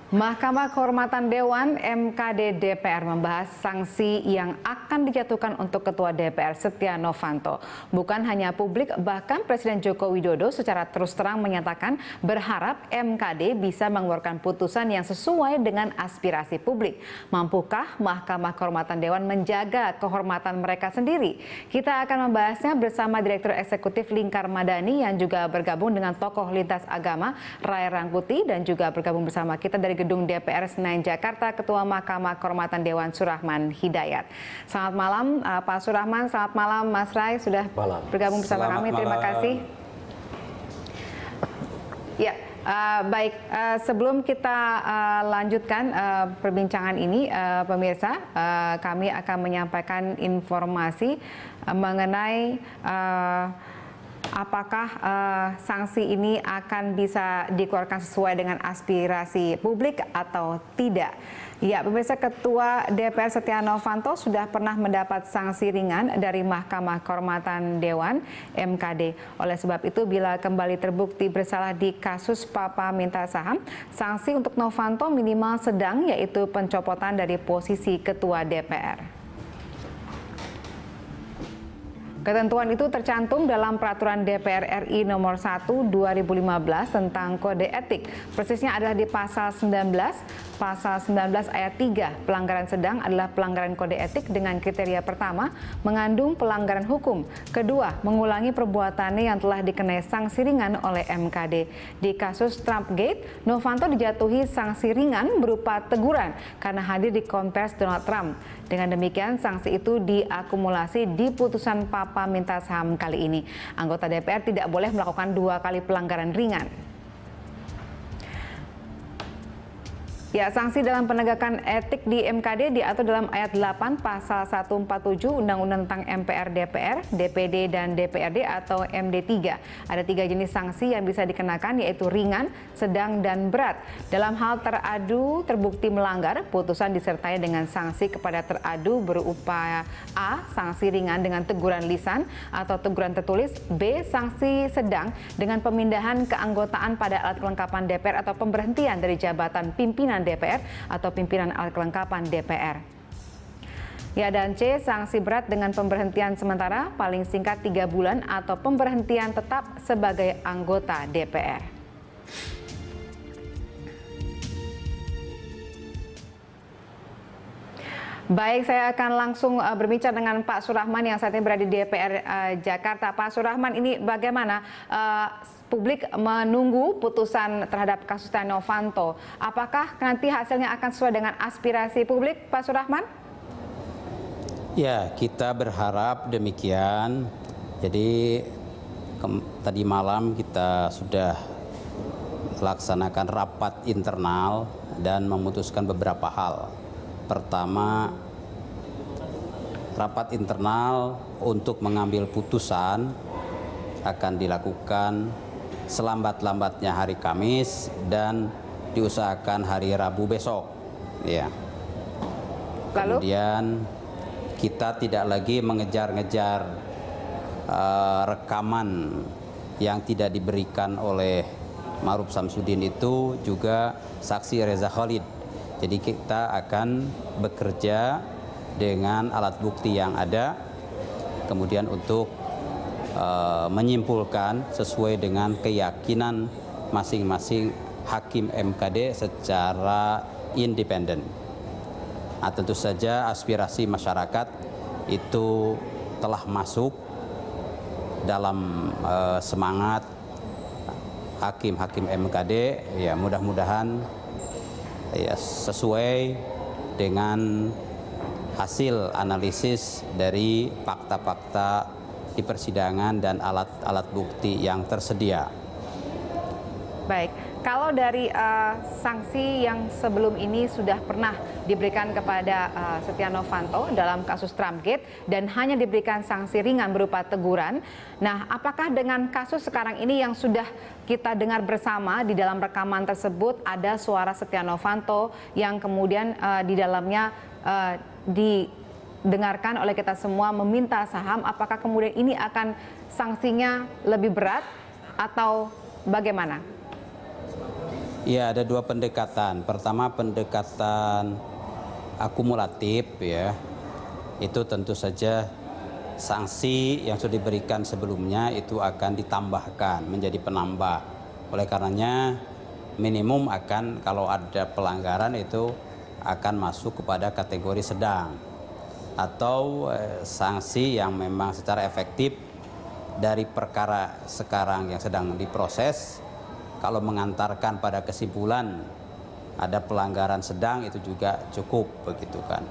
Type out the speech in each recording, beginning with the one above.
Mahkamah Kehormatan Dewan (MKD) DPR membahas sanksi yang akan dijatuhkan untuk Ketua DPR Setia Novanto. Bukan hanya publik, bahkan Presiden Joko Widodo secara terus terang menyatakan berharap MKD bisa mengeluarkan putusan yang sesuai dengan aspirasi publik. Mampukah Mahkamah Kehormatan Dewan menjaga kehormatan mereka sendiri? Kita akan membahasnya bersama Direktur Eksekutif Lingkar Madani yang juga bergabung dengan tokoh lintas agama Ray Rangkuti dan juga bergabung bersama kita dari Gedung DPR Senayan Jakarta, Ketua Mahkamah Kehormatan Dewan Surahman Hidayat. Selamat malam Pak Surahman, selamat malam Mas Ray, sudah bergabung bersama kami. Terima kasih. Ya, baik. Sebelum kita lanjutkan perbincangan ini, pemirsa, kami akan menyampaikan informasi mengenai apakah sanksi ini akan bisa dikeluarkan sesuai dengan aspirasi publik atau tidak. Ya, pemirsa, Ketua DPR Setia Novanto sudah pernah mendapat sanksi ringan dari Mahkamah Kehormatan Dewan (MKD). Oleh sebab itu, bila kembali terbukti bersalah di kasus Papa minta saham, sanksi untuk Novanto minimal sedang, yaitu pencopotan dari posisi Ketua DPR. Ketentuan itu tercantum dalam Peraturan DPR RI Nomor 1 2015 tentang Kode Etik. Persisnya adalah di Pasal 19 ayat 3. Pelanggaran sedang adalah pelanggaran kode etik dengan kriteria pertama, mengandung pelanggaran hukum. Kedua, mengulangi perbuatannya yang telah dikenai sanksi ringan oleh MKD. Di kasus Trumpgate, Novanto dijatuhi sanksi ringan berupa teguran karena hadir di konferensi Donald Trump. Dengan demikian, sanksi itu diakumulasi di putusan Papa minta saham kali ini. Anggota DPR tidak boleh melakukan 2 kali pelanggaran ringan. Ya, sanksi dalam penegakan etik di MKD diatur dalam ayat 8 pasal 147 Undang-Undang tentang MPR DPR, DPD, dan DPRD atau MD3. Ada 3 jenis sanksi yang bisa dikenakan, yaitu ringan, sedang, dan berat. Dalam hal teradu terbukti melanggar, putusan disertai dengan sanksi kepada teradu berupa A. Sanksi ringan dengan teguran lisan atau teguran tertulis. B. Sanksi sedang dengan pemindahan keanggotaan pada alat kelengkapan DPR atau pemberhentian dari jabatan pimpinan DPR atau pimpinan alat kelengkapan DPR. Ya, dan C, sanksi berat dengan pemberhentian sementara paling singkat 3 bulan atau pemberhentian tetap sebagai anggota DPR. Baik, saya akan langsung berbincang dengan Pak Surahman yang saat ini berada di DPR Jakarta. Pak Surahman, ini bagaimana publik menunggu putusan terhadap kasus Setia Novanto? Apakah nanti hasilnya akan sesuai dengan aspirasi publik, Pak Surahman? Ya, kita berharap demikian. Jadi tadi malam kita sudah laksanakan rapat internal dan memutuskan beberapa hal. Pertama, rapat internal untuk mengambil putusan akan dilakukan selambat-lambatnya hari Kamis dan diusahakan hari Rabu besok. Ya. Kemudian kita tidak lagi mengejar-ngejar rekaman yang tidak diberikan oleh Ma'ruf Samsudin, itu juga saksi Reza Khalid. Jadi kita akan bekerja dengan alat bukti yang ada, kemudian untuk menyimpulkan sesuai dengan keyakinan masing-masing hakim MKD secara independen. Nah, tentu saja aspirasi masyarakat itu telah masuk dalam semangat hakim-hakim MKD. Ya, mudah-mudahan ya sesuai dengan hasil analisis dari fakta-fakta di persidangan dan alat-alat bukti yang tersedia. Baik, kalau dari sanksi yang sebelum ini sudah pernah diberikan kepada Setia Novanto dalam kasus Trumpgate dan hanya diberikan sanksi ringan berupa teguran. Nah, apakah dengan kasus sekarang ini yang sudah kita dengar bersama di dalam rekaman tersebut ada suara Setia Novanto yang kemudian di dalamnya didengarkan oleh kita semua meminta saham, apakah kemudian ini akan sanksinya lebih berat atau bagaimana? Ya, ada dua pendekatan. Pertama, pendekatan akumulatif ya. Itu tentu saja sanksi yang sudah diberikan sebelumnya itu akan ditambahkan menjadi penambah. Oleh karenanya minimum akan kalau ada pelanggaran itu akan masuk kepada kategori sedang atau sanksi yang memang secara efektif dari perkara sekarang yang sedang diproses. Kalau mengantarkan pada kesimpulan ada pelanggaran sedang itu juga cukup begitu kan.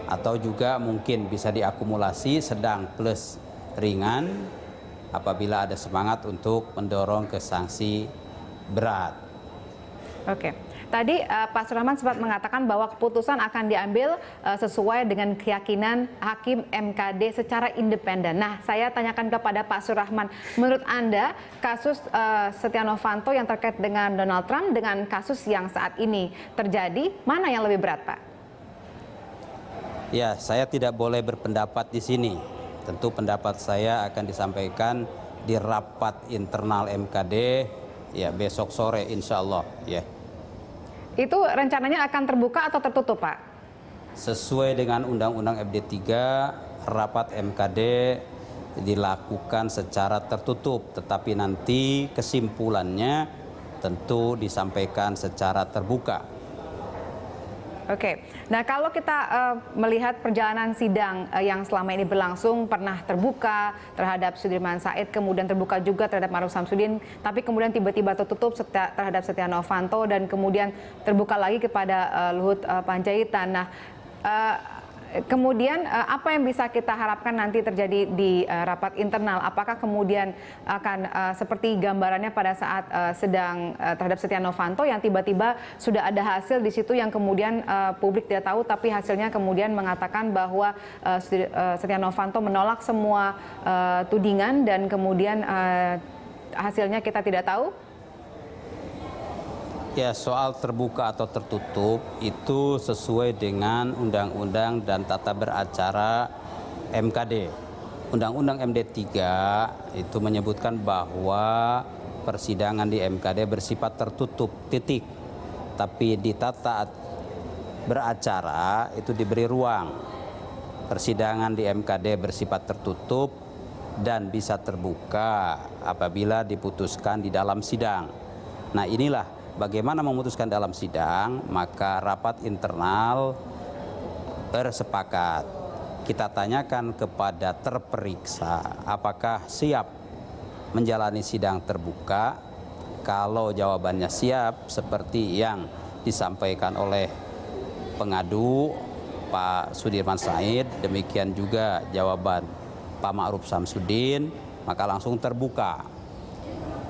Atau juga mungkin bisa diakumulasi sedang plus ringan apabila ada semangat untuk mendorong ke sanksi berat. Oke, tadi Pak Surahman sempat mengatakan bahwa keputusan akan diambil sesuai dengan keyakinan Hakim MKD secara independen. Nah, saya tanyakan kepada Pak Surahman, menurut Anda kasus Setia Novanto yang terkait dengan Donald Trump dengan kasus yang saat ini terjadi, mana yang lebih berat, Pak? Ya, saya tidak boleh berpendapat di sini. Tentu pendapat saya akan disampaikan di rapat internal MKD ya besok sore insya Allah ya. Itu rencananya akan terbuka atau tertutup, Pak? Sesuai dengan Undang-Undang MD3, rapat MKD dilakukan secara tertutup, tetapi nanti kesimpulannya tentu disampaikan secara terbuka. Oke, nah kalau kita melihat perjalanan sidang yang selama ini berlangsung pernah terbuka terhadap Sudirman Said, kemudian terbuka juga terhadap Ma'ruf Samsudin, tapi kemudian tiba-tiba tertutup terhadap Setia Novanto dan kemudian terbuka lagi kepada Luhut Panjaitan. Nah, kemudian apa yang bisa kita harapkan nanti terjadi di rapat internal? Apakah kemudian akan seperti gambarannya pada saat sedang terhadap Setia Novanto yang tiba-tiba sudah ada hasil di situ yang kemudian publik tidak tahu, tapi hasilnya kemudian mengatakan bahwa Setia Novanto menolak semua tudingan dan kemudian hasilnya kita tidak tahu? Ya, soal terbuka atau tertutup itu sesuai dengan Undang-Undang dan Tata Beracara MKD. Undang-Undang MD3 itu menyebutkan bahwa persidangan di MKD bersifat tertutup, titik. Tapi di Tata Beracara itu diberi ruang. Persidangan di MKD bersifat tertutup dan bisa terbuka apabila diputuskan di dalam sidang. Nah, inilah bagaimana memutuskan dalam sidang, maka rapat internal bersepakat. Kita tanyakan kepada terperiksa apakah siap menjalani sidang terbuka. Kalau jawabannya siap seperti yang disampaikan oleh pengadu Pak Sudirman Said, demikian juga jawaban Pak Ma'ruf Samsudin, maka langsung terbuka.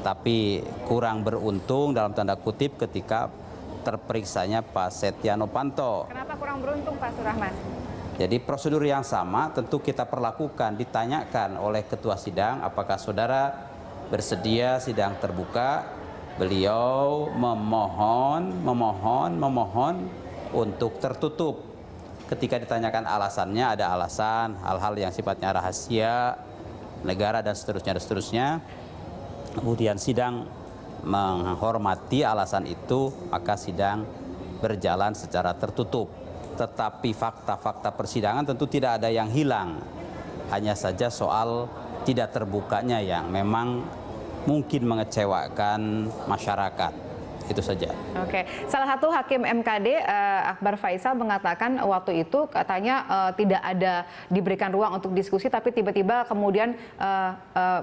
Tapi kurang beruntung dalam tanda kutip ketika terperiksanya Pak Setia Novanto. Kenapa kurang beruntung, Pak Surahman? Jadi prosedur yang sama tentu kita perlakukan, ditanyakan oleh ketua sidang apakah saudara bersedia sidang terbuka. Beliau memohon untuk tertutup. Ketika ditanyakan alasannya, ada alasan hal-hal yang sifatnya rahasia negara dan seterusnya. Kemudian sidang menghormati alasan itu, maka sidang berjalan secara tertutup. Tetapi fakta-fakta persidangan tentu tidak ada yang hilang. Hanya saja soal tidak terbukanya yang memang mungkin mengecewakan masyarakat. Itu saja. Oke, salah satu hakim MKD Akbar Faisal mengatakan waktu itu katanya tidak ada diberikan ruang untuk diskusi, tapi tiba-tiba kemudian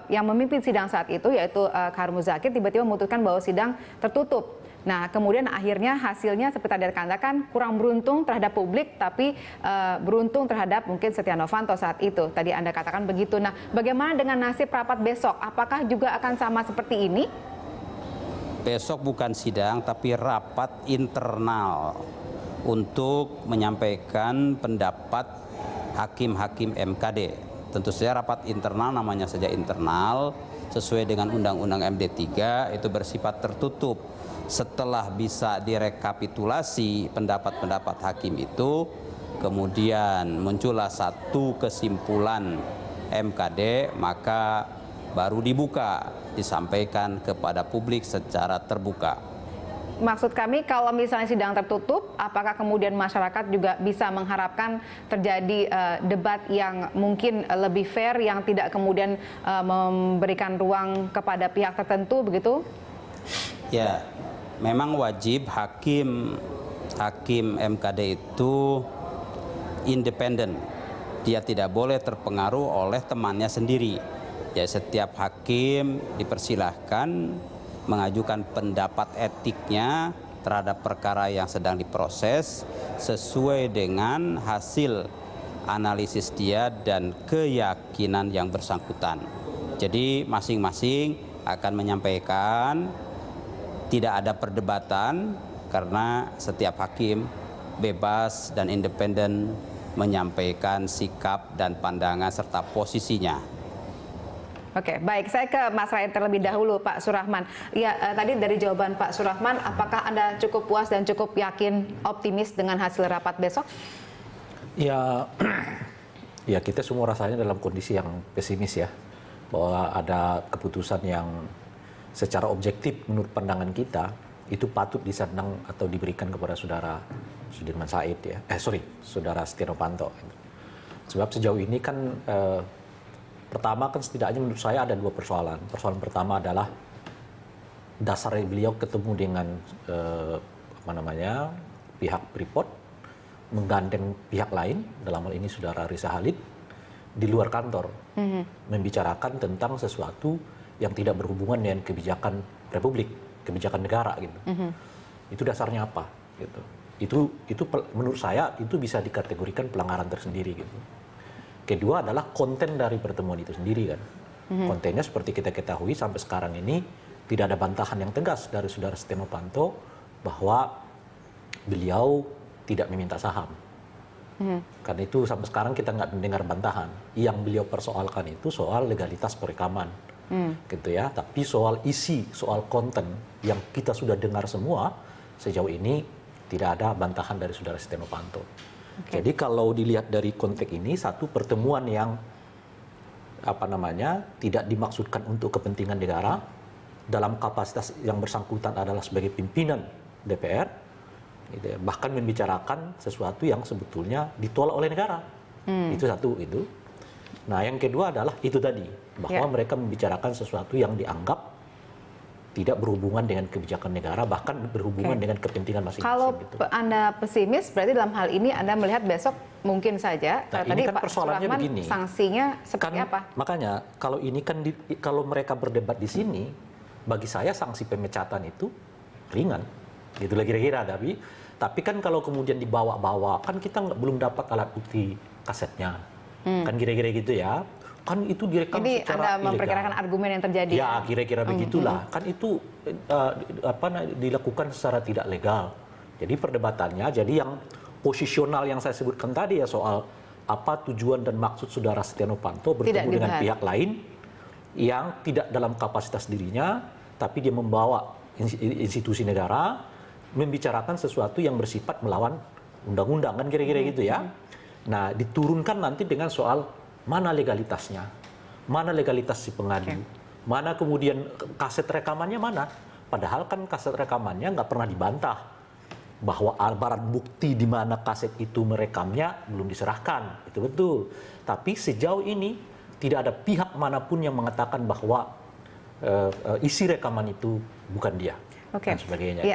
yang memimpin sidang saat itu yaitu Khair Muzakir tiba-tiba memutuskan bahwa sidang tertutup. Nah, kemudian akhirnya hasilnya seperti tadi dikatakan kurang beruntung terhadap publik, tapi beruntung terhadap mungkin Setia Novanto saat itu. Tadi Anda katakan begitu. Nah, bagaimana dengan nasib rapat besok? Apakah juga akan sama seperti ini? Besok bukan sidang tapi rapat internal untuk menyampaikan pendapat hakim-hakim MKD. Tentu saja rapat internal namanya saja internal, sesuai dengan Undang-Undang MD3 itu bersifat tertutup. Setelah bisa direkapitulasi pendapat-pendapat hakim itu, kemudian muncullah satu kesimpulan MKD, maka baru dibuka, disampaikan kepada publik secara terbuka. maksud kami kalau misalnya sidang tertutup, apakah kemudian masyarakat juga bisa mengharapkan terjadi debat yang mungkin lebih fair, yang tidak kemudian memberikan ruang kepada pihak tertentu begitu? Ya, memang wajib hakim MKD itu independen. Dia tidak boleh terpengaruh oleh temannya sendiri. Ya, setiap hakim dipersilahkan mengajukan pendapat etiknya terhadap perkara yang sedang diproses sesuai dengan hasil analisis dia dan keyakinan yang bersangkutan. Jadi masing-masing akan menyampaikan, tidak ada perdebatan karena setiap hakim bebas dan independen menyampaikan sikap dan pandangan serta posisinya. Oke, baik. Saya ke Mas Rai terlebih dahulu, Pak Surahman. Ya, tadi dari jawaban Pak Surahman, apakah Anda cukup puas dan cukup yakin, optimis dengan hasil rapat besok? Ya, ya kita semua rasanya dalam kondisi yang pesimis ya, bahwa ada keputusan yang secara objektif menurut pandangan kita itu patut disandang atau diberikan kepada saudara Sudirman Said ya, saudara Setia Novanto. Sebab sejauh ini kan pertama kan setidaknya menurut saya ada dua persoalan. Persoalan pertama adalah dasar beliau ketemu dengan pihak Freeport, menggandeng pihak lain, dalam hal ini saudara Riza Khalid, di luar kantor, membicarakan tentang sesuatu yang tidak berhubungan dengan kebijakan Republik, kebijakan negara gitu. Itu dasarnya apa? Gitu. Itu menurut saya itu bisa dikategorikan pelanggaran tersendiri gitu. Kedua adalah konten dari pertemuan itu sendiri kan. Kontennya seperti kita ketahui sampai sekarang ini tidak ada bantahan yang tegas dari saudara Setia Novanto bahwa beliau tidak meminta saham. Karena itu sampai sekarang kita nggak mendengar bantahan. Yang beliau persoalkan itu soal legalitas perekaman, gitu ya. Tapi soal isi, soal konten yang kita sudah dengar semua sejauh ini tidak ada bantahan dari saudara Setia Novanto. Okay. Jadi kalau dilihat dari konteks ini, satu pertemuan yang tidak dimaksudkan untuk kepentingan negara dalam kapasitas yang bersangkutan adalah sebagai pimpinan DPR, gitu ya, bahkan membicarakan sesuatu yang sebetulnya ditolak oleh negara. Itu satu itu. Nah yang kedua adalah itu tadi bahwa mereka membicarakan sesuatu yang dianggap tidak berhubungan dengan kebijakan negara, bahkan berhubungan dengan kepentingan masing-masing. Kalau gitu. Anda pesimis, berarti dalam hal ini Anda melihat besok mungkin saja. Nah, tadi ini kan Pak persoalannya Surahman, begini. Sanksinya seperti apa? Makanya kalau ini kan kalau mereka berdebat di sini, bagi saya sanksi pemecatan itu ringan, gitulah kira-kira. Tapi kan kalau kemudian dibawa-bawa, kan kita belum dapat alat bukti kasetnya, kan kira-kira gitu ya. Kan itu direkam Jadi secara Anda memperkirakan ilegal. Argumen yang terjadi. Ya, kira-kira begitulah. Kan itu dilakukan secara tidak legal. Jadi perdebatannya, jadi yang posisional yang saya sebutkan tadi ya soal apa tujuan dan maksud saudara Setia Novanto bertemu dengan pihak lain yang tidak dalam kapasitas dirinya, tapi dia membawa institusi negara membicarakan sesuatu yang bersifat melawan undang-undang, kan kira-kira gitu ya. Nah, diturunkan nanti dengan soal mana legalitasnya, mana legalitas si pengadu, mana kemudian kaset rekamannya mana. Padahal kan kaset rekamannya nggak pernah dibantah bahwa barang bukti di mana kaset itu merekamnya belum diserahkan, itu betul. Tapi sejauh ini tidak ada pihak manapun yang mengatakan bahwa isi rekaman itu bukan dia dan sebagainya.